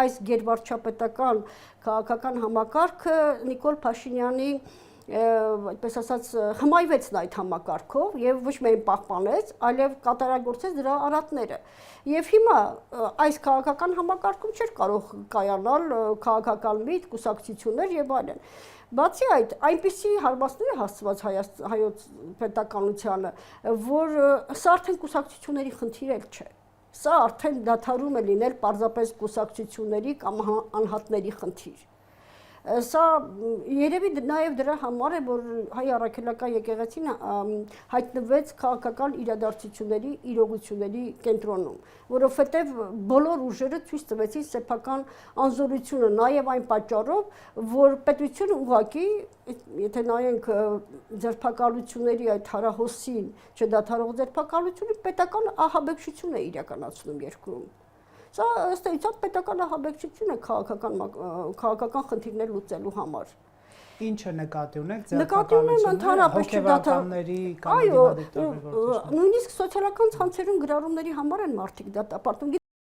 այս գերվարչապետական քաղաքական համակարգը Նիկոլ Փաշինյանի այդպես ասած հմայվեց այդ համակարգով եւ ոչ միայն պահպանեց, այլև կատարագործեց դրա արատները։ Եվ հիմա այս քաղաքական համակարգում չէր կարող կայանալ քաղաքական միտք, կուսակցություններ եւ այլն։ Բացի այդ, այնպիսի հարվածներ է հասցված հայոց պետականությանը, որ սա արդեն կուսակցությունների խնդիր էլ չէ։ Սա արդեն դադարում է լինել պարզապես կուսակցությունների կամ անհատների խնդիր։ Սա երևի նաև դրա համար է, որ հայ առաքելական եկեղեցին հայտնվեց քաղաքական իրադարձությունների, իրողությունների կենտրոնում, որովհետև բոլոր ուժերը ցույց տվեցին սեփական անզորությունը, նաև այն պատճառով, որ պետությունը ուղղակի, եթե նայենք ձերբակալությունների այդ հարահոսին չդադարող ձերբակալությունը, պետական ահաբեկչություն է իրականացնում երկրում։ Սա ըստ էության պետական ահաբեկչություն է քաղաքական խնդիրներ լուծելու համար։ Ինչը նկատի ունեք ձերբակալությունները, հոգեբանների կամ դիմադիկտորների գործիչների։ Նույնիսկ սոցիալական ցանցերում գրառումների համար են մարդիկ դատապարտում։